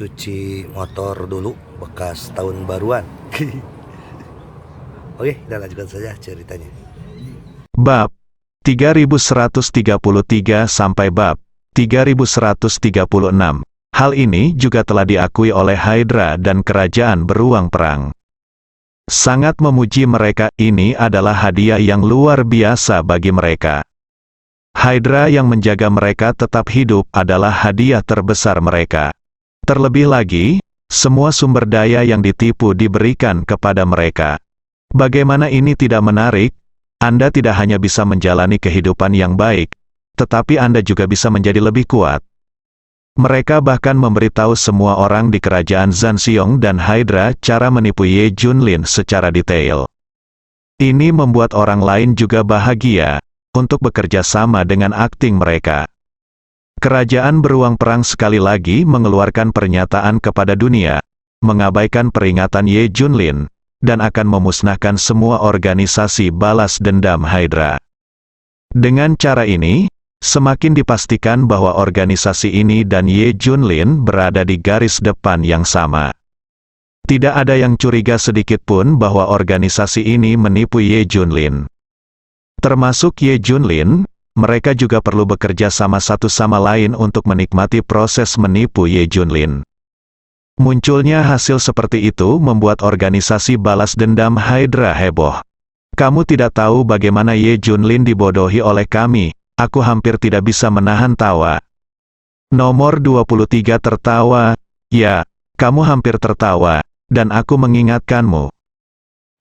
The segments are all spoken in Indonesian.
cuci motor dulu bekas tahun baruan. Oke, kita lanjutkan saja ceritanya. Bab 3133 sampai bab 3136. Hal ini juga telah diakui oleh Hydra dan kerajaan beruang perang. Sangat memuji mereka, ini adalah hadiah yang luar biasa bagi mereka. Hydra yang menjaga mereka tetap hidup adalah hadiah terbesar mereka. Terlebih lagi, semua sumber daya yang ditipu diberikan kepada mereka. Bagaimana ini tidak menarik? Anda tidak hanya bisa menjalani kehidupan yang baik, tetapi Anda juga bisa menjadi lebih kuat. Mereka bahkan memberitahu semua orang di kerajaan Zanxiong dan Hydra cara menipu Ye Junlin secara detail. Ini membuat orang lain juga bahagia untuk bekerja sama dengan akting mereka. Kerajaan beruang perang sekali lagi mengeluarkan pernyataan kepada dunia, mengabaikan peringatan Ye Junlin, dan akan memusnahkan semua organisasi balas dendam Hydra. Dengan cara ini, semakin dipastikan bahwa organisasi ini dan Ye Junlin berada di garis depan yang sama. Tidak ada yang curiga sedikit pun bahwa organisasi ini menipu Ye Junlin. Termasuk Ye Junlin, mereka juga perlu bekerja sama satu sama lain untuk menikmati proses menipu Ye Junlin. Munculnya hasil seperti itu membuat organisasi balas dendam Hydra heboh. Kamu tidak tahu bagaimana Ye Junlin dibodohi oleh kami, aku hampir tidak bisa menahan tawa. Nomor 23 tertawa, ya, kamu hampir tertawa, dan aku mengingatkanmu.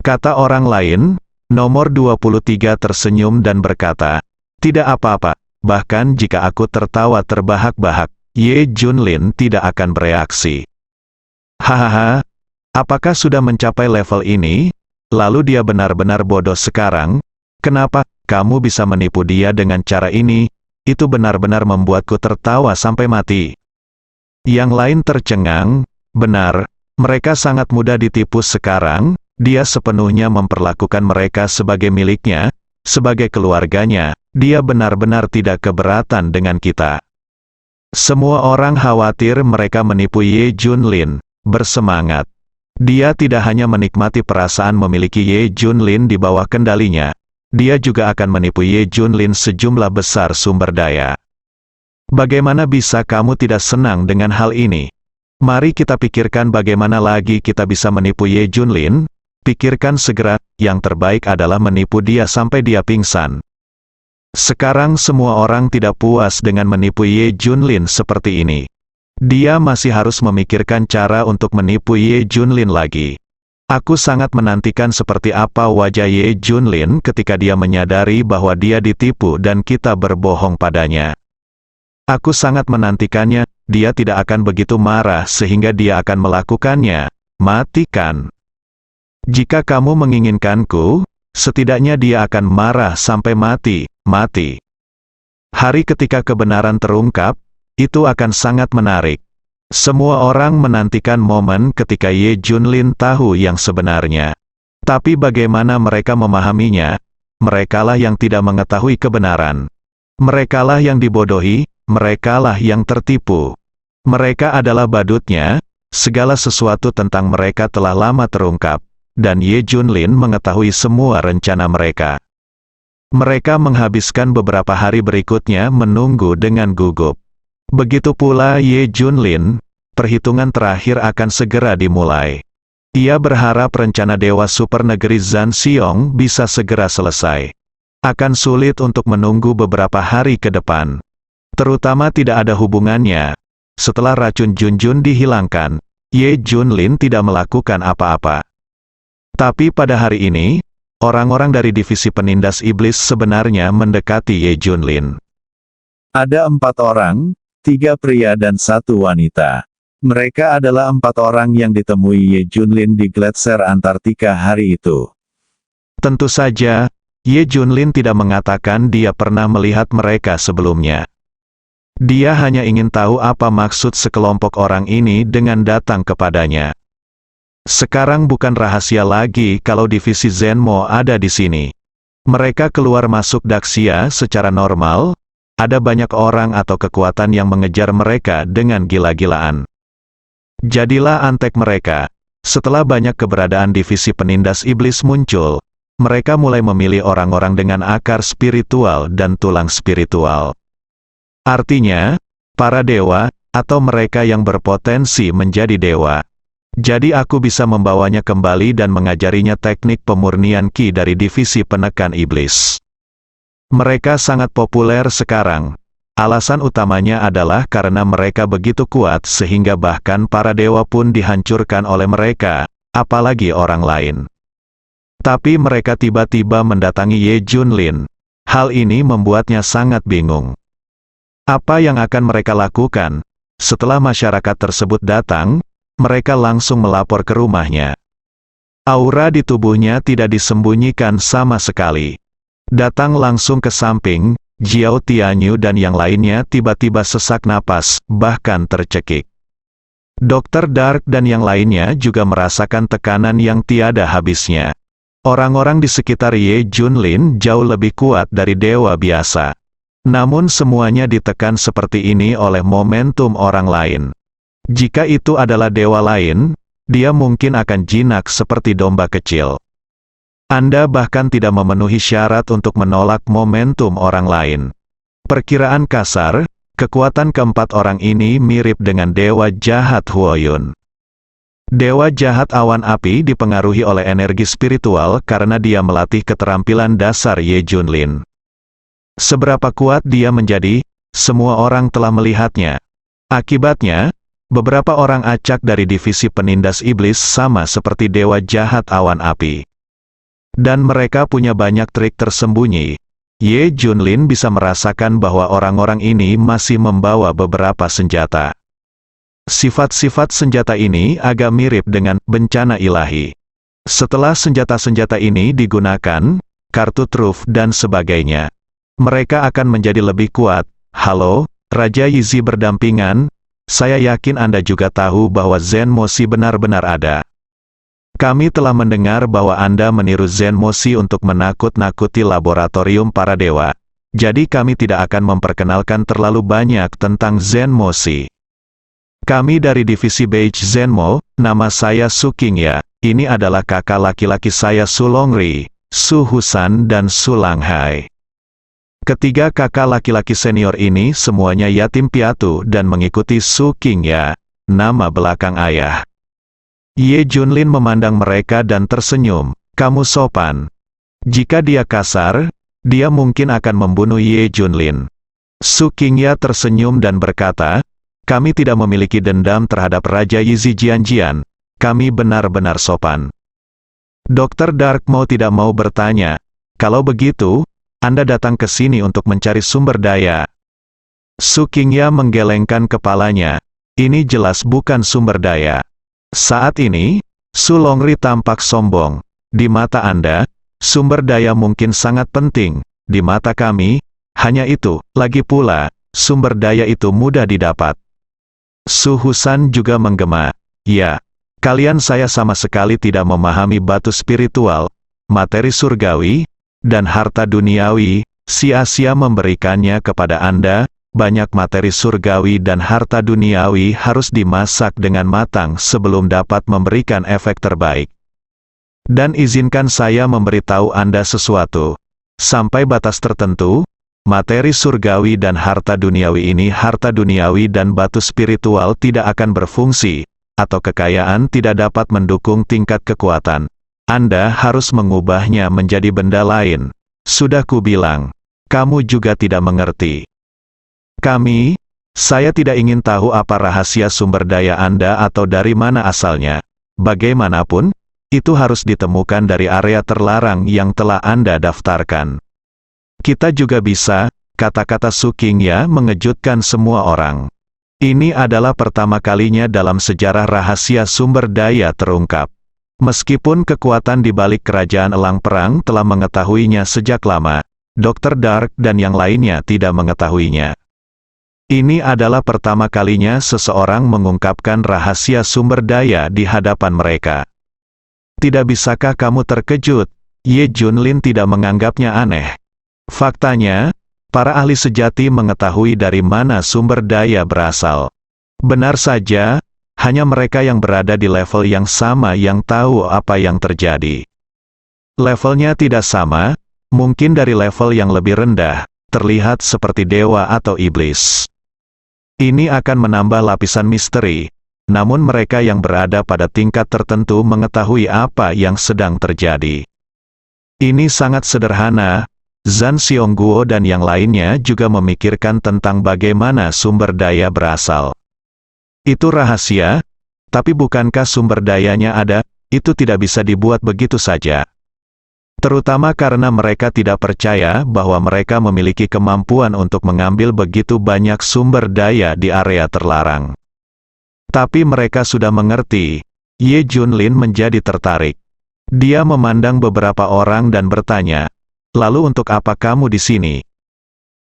Kata orang lain, nomor 23 tersenyum dan berkata, tidak apa-apa, bahkan jika aku tertawa terbahak-bahak, Ye Junlin tidak akan bereaksi. Hahaha, apakah sudah mencapai level ini? Lalu dia benar-benar bodoh sekarang? Kenapa kamu bisa menipu dia dengan cara ini? Itu benar-benar membuatku tertawa sampai mati. Yang lain tercengang, benar, mereka sangat mudah ditipu sekarang, dia sepenuhnya memperlakukan mereka sebagai miliknya, sebagai keluarganya, dia benar-benar tidak keberatan dengan kita. Semua orang khawatir mereka menipu Ye Junlin. Bersemangat. Dia tidak hanya menikmati perasaan memiliki Ye Junlin di bawah kendalinya, dia juga akan menipu Ye Junlin sejumlah besar sumber daya. Bagaimana bisa kamu tidak senang dengan hal ini? Mari kita pikirkan bagaimana lagi kita bisa menipu Ye Junlin. Pikirkan segera, yang terbaik adalah menipu dia sampai dia pingsan. Sekarang semua orang tidak puas dengan menipu Ye Junlin seperti ini. Dia masih harus memikirkan cara untuk menipu Ye Junlin lagi. Aku sangat menantikan seperti apa wajah Ye Junlin ketika dia menyadari bahwa dia ditipu dan kita berbohong padanya. Aku sangat menantikannya, dia tidak akan begitu marah sehingga dia akan melakukannya. Matikan. Jika kamu menginginkanku, setidaknya dia akan marah sampai mati. Hari ketika kebenaran terungkap, itu akan sangat menarik. Semua orang menantikan momen ketika Ye Junlin tahu yang sebenarnya. Tapi bagaimana mereka memahaminya? Merekalah yang tidak mengetahui kebenaran. Merekalah yang dibodohi, merekalah yang tertipu. Mereka adalah badutnya, segala sesuatu tentang mereka telah lama terungkap, dan Ye Junlin mengetahui semua rencana mereka. Mereka menghabiskan beberapa hari berikutnya menunggu dengan gugup. Begitu pula Ye Junlin, perhitungan terakhir akan segera dimulai. Ia berharap rencana Dewa Super Negeri Zanxiong bisa segera selesai. Akan sulit untuk menunggu beberapa hari ke depan. Terutama tidak ada hubungannya. Setelah racun Junjun dihilangkan, Ye Junlin tidak melakukan apa-apa. Tapi pada hari ini, orang-orang dari divisi penindas iblis sebenarnya mendekati Ye Junlin. Ada 4 orang, 3 pria dan 1 wanita. Mereka adalah 4 orang yang ditemui Ye Junlin di Gletser Antartika hari itu. Tentu saja, Ye Junlin tidak mengatakan dia pernah melihat mereka sebelumnya. Dia hanya ingin tahu apa maksud sekelompok orang ini dengan datang kepadanya. Sekarang bukan rahasia lagi kalau divisi Zenmo ada di sini. Mereka keluar masuk Daxia secara normal. Ada banyak orang atau kekuatan yang mengejar mereka dengan gila-gilaan. Jadilah antek mereka. Setelah banyak keberadaan divisi penindas iblis muncul, mereka mulai memilih orang-orang dengan akar spiritual dan tulang spiritual. Artinya, para dewa, atau mereka yang berpotensi menjadi dewa. Jadi aku bisa membawanya kembali dan mengajarinya teknik pemurnian ki dari divisi penekan iblis. Mereka sangat populer sekarang. Alasan utamanya adalah karena mereka begitu kuat sehingga bahkan para dewa pun dihancurkan oleh mereka, apalagi orang lain. Tapi mereka tiba-tiba mendatangi Ye Junlin. Hal ini membuatnya sangat bingung. Apa yang akan mereka lakukan? Setelah masyarakat tersebut datang, mereka langsung melapor ke rumahnya. Aura di tubuhnya tidak disembunyikan sama sekali. Datang langsung ke samping, Jiao Tianyu dan yang lainnya tiba-tiba sesak napas, bahkan tercekik. Dr. Dark dan yang lainnya juga merasakan tekanan yang tiada habisnya. Orang-orang di sekitar Ye Junlin jauh lebih kuat dari dewa biasa. Namun semuanya ditekan seperti ini oleh momentum orang lain. Jika itu adalah dewa lain, dia mungkin akan jinak seperti domba kecil. Anda bahkan tidak memenuhi syarat untuk menolak momentum orang lain. Perkiraan kasar, kekuatan keempat orang ini mirip dengan dewa jahat Huoyun. Dewa jahat awan api dipengaruhi oleh energi spiritual karena dia melatih keterampilan dasar Ye Junlin. Seberapa kuat dia menjadi, semua orang telah melihatnya. Akibatnya, beberapa orang acak dari divisi penindas iblis sama seperti dewa jahat awan api. Dan mereka punya banyak trik tersembunyi. Ye Junlin bisa merasakan bahwa orang-orang ini masih membawa beberapa senjata. Sifat-sifat senjata ini agak mirip dengan bencana ilahi. Setelah senjata-senjata ini digunakan, kartu truf dan sebagainya, mereka akan menjadi lebih kuat. Halo, Raja Yizi berdampingan, saya yakin Anda juga tahu bahwa Zen Moshi benar-benar ada. Kami telah mendengar bahwa Anda meniru Zen Moshi untuk menakut-nakuti laboratorium para dewa. Jadi kami tidak akan memperkenalkan terlalu banyak tentang Zen Moshi. Kami dari divisi Beige Zenmo, nama saya Su Qingya. Ini adalah kakak laki-laki saya Su Longri, Su Husan dan Su Langhai. Ketiga kakak laki-laki senior ini semuanya yatim piatu dan mengikuti Su Qingya, nama belakang ayah. Ye Junlin memandang mereka dan tersenyum. Kamu sopan. Jika dia kasar, dia mungkin akan membunuh Ye Junlin. Su Qingya tersenyum dan berkata, kami tidak memiliki dendam terhadap Raja Yizi Jianjian. Kami benar-benar sopan. Dr. Dark mau tidak mau bertanya, kalau begitu, Anda datang ke sini untuk mencari sumber daya. Su Qingya menggelengkan kepalanya. Ini jelas bukan sumber daya. Saat ini, Su Longri tampak sombong. Di mata Anda, sumber daya mungkin sangat penting. Di mata kami, hanya itu. Lagi pula, sumber daya itu mudah didapat. Su Husan juga menggema. Ya, kalian saya sama sekali tidak memahami batu spiritual, materi surgawi, dan harta duniawi. Sia-sia memberikannya kepada Anda. Banyak materi surgawi dan harta duniawi harus dimasak dengan matang sebelum dapat memberikan efek terbaik. Dan izinkan saya memberitahu Anda sesuatu. Sampai batas tertentu, materi surgawi dan harta duniawi ini, harta duniawi dan batu spiritual tidak akan berfungsi, atau kekayaan tidak dapat mendukung tingkat kekuatan. Anda harus mengubahnya menjadi benda lain. Sudah kubilang, kamu juga tidak mengerti. Saya tidak ingin tahu apa rahasia sumber daya Anda atau dari mana asalnya. Bagaimanapun, itu harus ditemukan dari area terlarang yang telah Anda daftarkan. Kita juga bisa, kata-kata Su Qingya mengejutkan semua orang. Ini adalah pertama kalinya dalam sejarah rahasia sumber daya terungkap. Meskipun kekuatan di balik kerajaan elang perang telah mengetahuinya sejak lama, Dr. Dark dan yang lainnya tidak mengetahuinya. Ini adalah pertama kalinya seseorang mengungkapkan rahasia sumber daya di hadapan mereka. Tidak bisakah kamu terkejut? Ye Junlin tidak menganggapnya aneh. Faktanya, para ahli sejati mengetahui dari mana sumber daya berasal. Benar saja, hanya mereka yang berada di level yang sama yang tahu apa yang terjadi. Levelnya tidak sama, mungkin dari level yang lebih rendah, terlihat seperti dewa atau iblis. Ini akan menambah lapisan misteri, namun mereka yang berada pada tingkat tertentu mengetahui apa yang sedang terjadi. Ini sangat sederhana. Zhan Xiongguo dan yang lainnya juga memikirkan tentang bagaimana sumber daya berasal. Itu rahasia, tapi bukankah sumber dayanya ada? Itu tidak bisa dibuat begitu saja. Terutama karena mereka tidak percaya bahwa mereka memiliki kemampuan untuk mengambil begitu banyak sumber daya di area terlarang. Tapi mereka sudah mengerti. Ye Junlin menjadi tertarik. Dia memandang beberapa orang dan bertanya, "Lalu untuk apa kamu di sini?"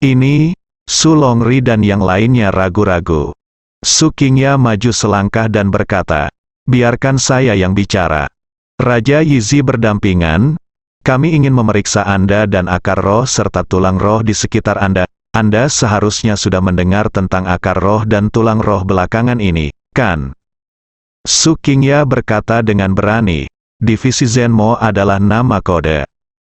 Ini, Su Longri dan yang lainnya ragu-ragu. Su Qingya maju selangkah dan berkata, "Biarkan saya yang bicara." Raja Yizi berdampingan, "Kami ingin memeriksa Anda dan akar roh serta tulang roh di sekitar Anda. Anda seharusnya sudah mendengar tentang akar roh dan tulang roh belakangan ini, kan?" Su Qingya berkata dengan berani, "Divisi Zenmo adalah nama kode.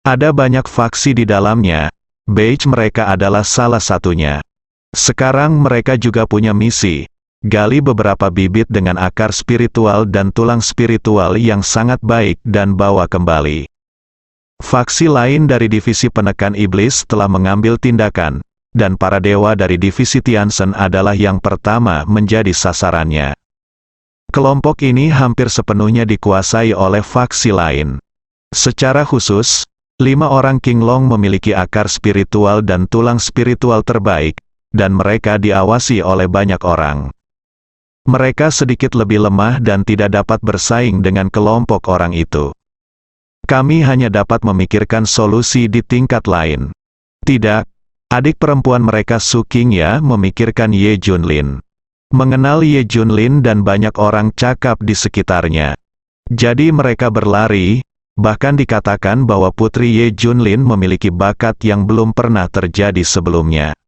Ada banyak faksi di dalamnya, Beige mereka adalah salah satunya. Sekarang mereka juga punya misi, gali beberapa bibit dengan akar spiritual dan tulang spiritual yang sangat baik dan bawa kembali." Faksi lain dari divisi penekan iblis telah mengambil tindakan, dan para dewa dari divisi Tianzhen adalah yang pertama menjadi sasarannya. Kelompok ini hampir sepenuhnya dikuasai oleh faksi lain. Secara khusus, 5 orang Qinglong memiliki akar spiritual dan tulang spiritual terbaik, dan mereka diawasi oleh banyak orang. Mereka sedikit lebih lemah dan tidak dapat bersaing dengan kelompok orang itu. Kami hanya dapat memikirkan solusi di tingkat lain. Tidak, adik perempuan mereka Su Qingya memikirkan Ye Junlin. Mengenal Ye Junlin dan banyak orang cakap di sekitarnya. Jadi mereka berlari, bahkan dikatakan bahwa putri Ye Junlin memiliki bakat yang belum pernah terjadi sebelumnya.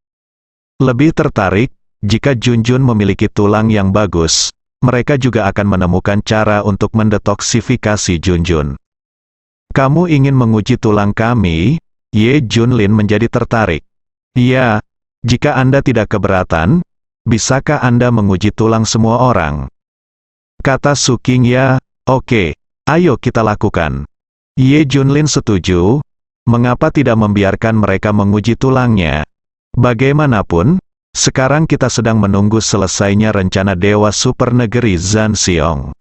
Lebih tertarik, jika Junjun memiliki tulang yang bagus, mereka juga akan menemukan cara untuk mendetoksifikasi Junjun. "Kamu ingin menguji tulang kami?" Ye Junlin menjadi tertarik. "Ya, jika Anda tidak keberatan, bisakah Anda menguji tulang semua orang?" Kata Su Qingya, "Oke, ayo kita lakukan." Ye Junlin setuju. Mengapa tidak membiarkan mereka menguji tulangnya? Bagaimanapun, sekarang kita sedang menunggu selesainya rencana Dewa Super Negeri Zhan Xiong.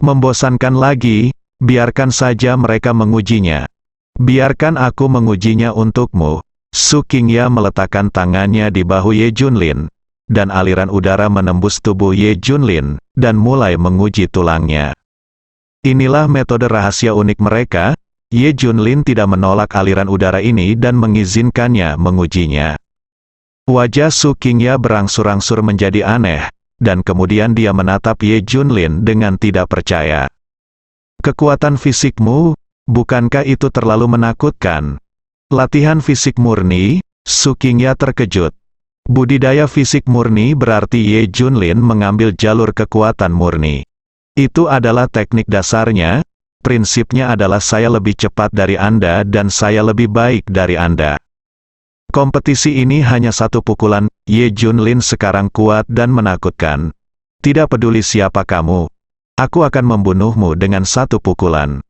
Membosankan lagi. Biarkan saja mereka mengujinya. Biarkan aku mengujinya untukmu. Su Qingya meletakkan tangannya di bahu Ye Junlin, dan aliran udara menembus tubuh Ye Junlin, dan mulai menguji tulangnya. Inilah metode rahasia unik mereka. Ye Junlin tidak menolak aliran udara ini dan mengizinkannya mengujinya. Wajah Su Qingya berangsur-angsur menjadi aneh, dan kemudian dia menatap Ye Junlin dengan tidak percaya. "Kekuatan fisikmu, bukankah itu terlalu menakutkan?" "Latihan fisik murni?" Su Qingya terkejut. Budidaya fisik murni berarti Ye Junlin mengambil jalur kekuatan murni. Itu adalah teknik dasarnya. Prinsipnya adalah saya lebih cepat dari Anda dan saya lebih baik dari Anda. Kompetisi ini hanya satu pukulan. Ye Junlin sekarang kuat dan menakutkan. Tidak peduli siapa kamu. Aku akan membunuhmu dengan satu pukulan.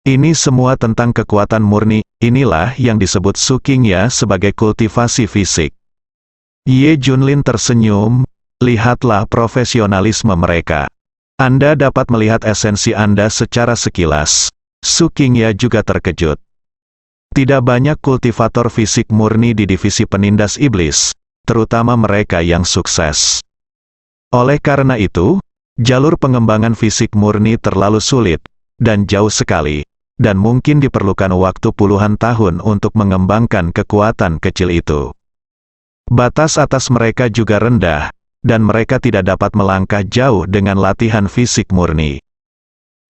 Ini semua tentang kekuatan murni. Inilah yang disebut Su Qingya sebagai kultivasi fisik. Ye Junlin tersenyum. Lihatlah profesionalisme mereka. Anda dapat melihat esensi Anda secara sekilas. Su Qingya juga terkejut. Tidak banyak kultivator fisik murni di divisi penindas iblis, terutama mereka yang sukses. Oleh karena itu, jalur pengembangan fisik murni terlalu sulit, dan jauh sekali, dan mungkin diperlukan waktu puluhan tahun untuk mengembangkan kekuatan kecil itu. Batas atas mereka juga rendah, dan mereka tidak dapat melangkah jauh dengan latihan fisik murni.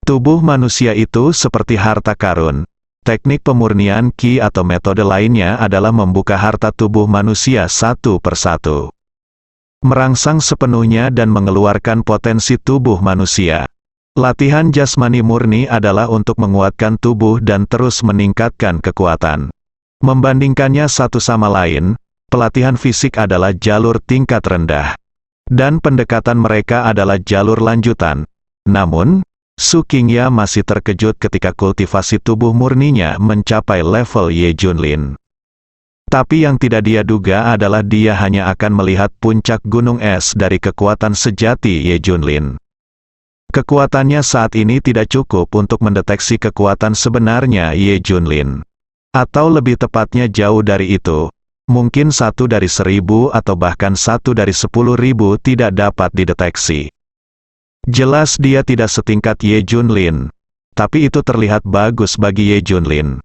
Tubuh manusia itu seperti harta karun. Teknik pemurnian Qi atau metode lainnya adalah membuka harta tubuh manusia satu persatu. merangsang sepenuhnya dan mengeluarkan potensi tubuh manusia. Latihan jasmani murni adalah untuk menguatkan tubuh dan terus meningkatkan kekuatan. Membandingkannya satu sama lain, pelatihan fisik adalah jalur tingkat rendah. Dan pendekatan mereka adalah jalur lanjutan. Namun, Su Qingya masih terkejut ketika kultivasi tubuh murninya mencapai level Ye Junlin. Tapi yang tidak dia duga adalah dia hanya akan melihat puncak gunung es dari kekuatan sejati Ye Junlin. Kekuatannya saat ini tidak cukup untuk mendeteksi kekuatan sebenarnya Ye Junlin. Atau lebih tepatnya jauh dari itu. Mungkin 1 dari 1000 atau bahkan 1 dari 10.000 tidak dapat dideteksi. Jelas dia tidak setingkat Ye Junlin. Tapi itu terlihat bagus bagi Ye Junlin.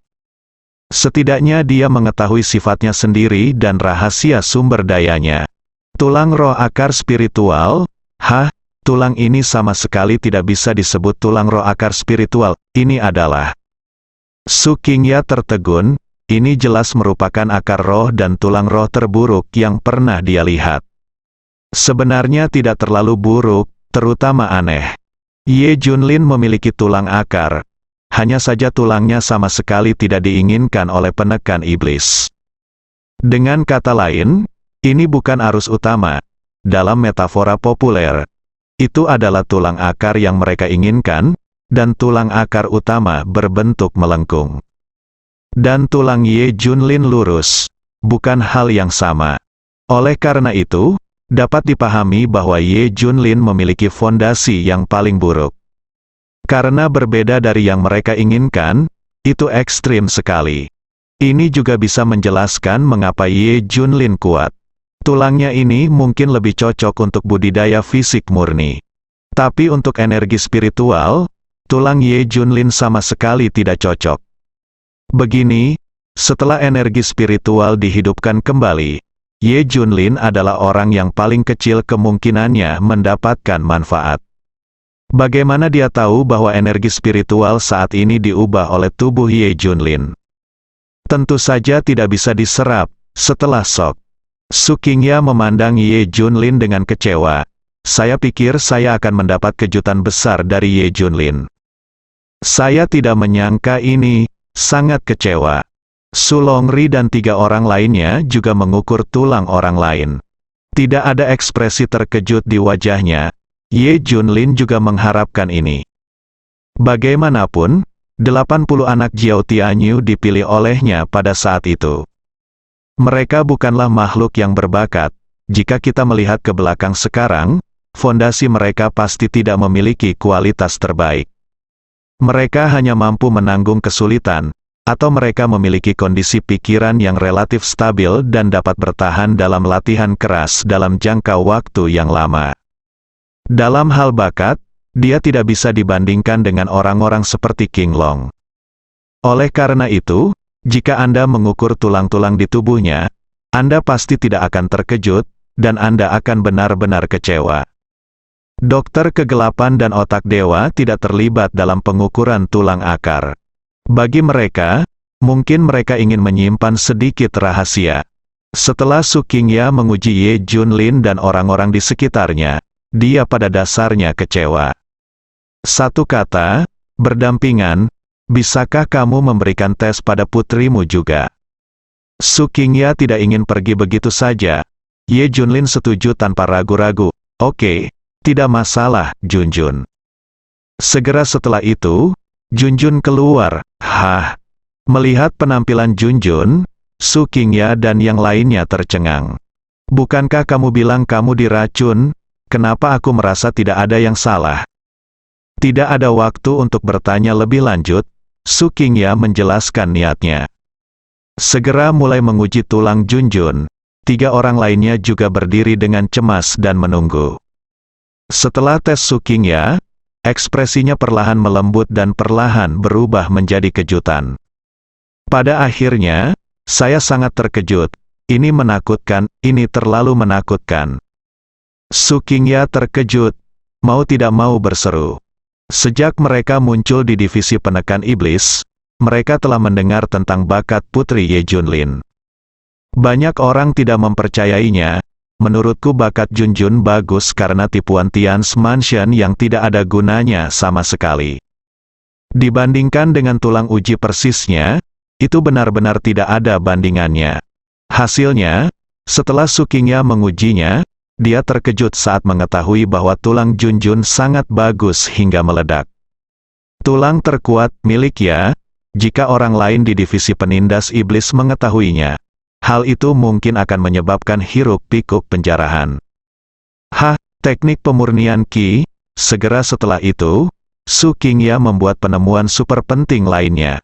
Setidaknya dia mengetahui sifatnya sendiri dan rahasia sumber dayanya. Tulang roh akar spiritual? Tulang ini sama sekali tidak bisa disebut tulang roh akar spiritual. Ini adalah... Su Qingya tertegun, ini jelas merupakan akar roh dan tulang roh terburuk yang pernah dia lihat. Sebenarnya tidak terlalu buruk, terutama aneh. Ye Junlin memiliki tulang akar. Hanya saja tulangnya sama sekali tidak diinginkan oleh penekan iblis. Dengan kata lain, ini bukan arus utama. Dalam metafora populer, itu adalah tulang akar yang mereka inginkan, dan tulang akar utama berbentuk melengkung. Dan tulang Ye Junlin lurus, bukan hal yang sama. Oleh karena itu, dapat dipahami bahwa Ye Junlin memiliki fondasi yang paling buruk. Karena berbeda dari yang mereka inginkan, itu ekstrim sekali. Ini juga bisa menjelaskan mengapa Ye Junlin kuat. Tulangnya ini mungkin lebih cocok untuk budidaya fisik murni. Tapi untuk energi spiritual, tulang Ye Junlin sama sekali tidak cocok. Begini, setelah energi spiritual dihidupkan kembali, Ye Junlin adalah orang yang paling kecil kemungkinannya mendapatkan manfaat. Bagaimana dia tahu bahwa energi spiritual saat ini diubah oleh tubuh Ye Junlin? Tentu saja tidak bisa diserap, setelah shock. Su Qingya memandang Ye Junlin dengan kecewa. Saya pikir saya akan mendapat kejutan besar dari Ye Junlin. Saya tidak menyangka ini, sangat kecewa. Su Longri dan 3 orang lainnya juga mengukur tulang orang lain. Tidak ada ekspresi terkejut di wajahnya. Ye Junlin juga mengharapkan ini. Bagaimanapun, 80 anak Jiao Tianyu dipilih olehnya pada saat itu. Mereka bukanlah makhluk yang berbakat. Jika kita melihat ke belakang sekarang, fondasi mereka pasti tidak memiliki kualitas terbaik. Mereka hanya mampu menanggung kesulitan, atau mereka memiliki kondisi pikiran yang relatif stabil dan dapat bertahan dalam latihan keras dalam jangka waktu yang lama. Dalam hal bakat, dia tidak bisa dibandingkan dengan orang-orang seperti King Long. Oleh karena itu, jika Anda mengukur tulang-tulang di tubuhnya, Anda pasti tidak akan terkejut, dan Anda akan benar-benar kecewa. Dokter kegelapan dan otak dewa tidak terlibat dalam pengukuran tulang akar. Bagi mereka, mungkin mereka ingin menyimpan sedikit rahasia. Setelah Su Qingya menguji Ye Junlin dan orang-orang di sekitarnya, dia pada dasarnya kecewa. Satu kata, berdampingan, bisakah kamu memberikan tes pada putrimu juga? Su Qingya tidak ingin pergi begitu saja. Ye Junlin setuju tanpa ragu-ragu. Oke, tidak masalah, Junjun. Segera setelah itu, Junjun keluar. Melihat penampilan Junjun, Su Qingya dan yang lainnya tercengang. Bukankah kamu bilang kamu diracun? Kenapa aku merasa tidak ada yang salah? Tidak ada waktu untuk bertanya lebih lanjut, Su Qingya menjelaskan niatnya. Segera mulai menguji tulang Junjun. 3 orang lainnya juga berdiri dengan cemas dan menunggu. Setelah tes Su Qingya, ekspresinya perlahan melembut dan perlahan berubah menjadi kejutan. Pada akhirnya, saya sangat terkejut. Ini menakutkan, ini terlalu menakutkan. Su Qingya terkejut, mau tidak mau berseru. Sejak mereka muncul di divisi penekan iblis, mereka telah mendengar tentang bakat putri Ye Junlin. Banyak orang tidak mempercayainya, menurutku bakat Junjun bagus karena tipuan Tian's Mansion yang tidak ada gunanya sama sekali. Dibandingkan dengan tulang uji persisnya, itu benar-benar tidak ada bandingannya. Hasilnya, setelah Su Qingya mengujinya, dia terkejut saat mengetahui bahwa tulang Junjun sangat bagus hingga meledak. Tulang terkuat milik Ya, jika orang lain di divisi penindas iblis mengetahuinya, hal itu mungkin akan menyebabkan hiruk-pikuk penjarahan. Teknik pemurnian Qi. Segera setelah itu, Su Qingya membuat penemuan super penting lainnya.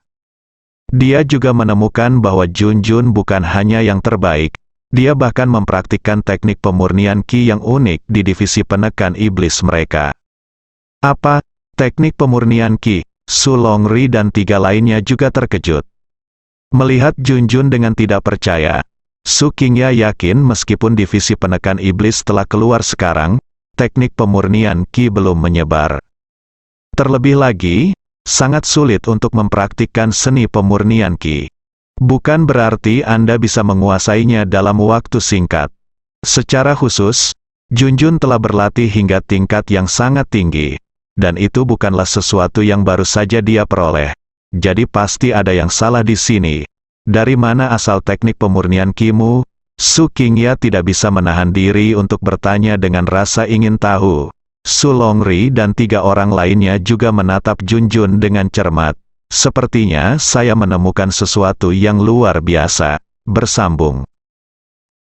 Dia juga menemukan bahwa Junjun bukan hanya yang terbaik, dia bahkan mempraktikkan teknik pemurnian Qi yang unik di divisi penekan iblis mereka. Apa? Teknik pemurnian Qi? Su Longri dan 3 lainnya juga terkejut. Melihat Junjun dengan tidak percaya, Su Qingya yakin meskipun divisi penekan iblis telah keluar sekarang, teknik pemurnian Qi belum menyebar. Terlebih lagi, sangat sulit untuk mempraktikkan seni pemurnian Qi. Bukan berarti Anda bisa menguasainya dalam waktu singkat. Secara khusus, Junjun telah berlatih hingga tingkat yang sangat tinggi, dan itu bukanlah sesuatu yang baru saja dia peroleh. Jadi pasti ada yang salah di sini. Dari mana asal teknik pemurnian Qi-mu? Su Qingya tidak bisa menahan diri untuk bertanya dengan rasa ingin tahu. Su Longri dan 3 orang lainnya juga menatap Junjun dengan cermat. Sepertinya saya menemukan sesuatu yang luar biasa. Bersambung.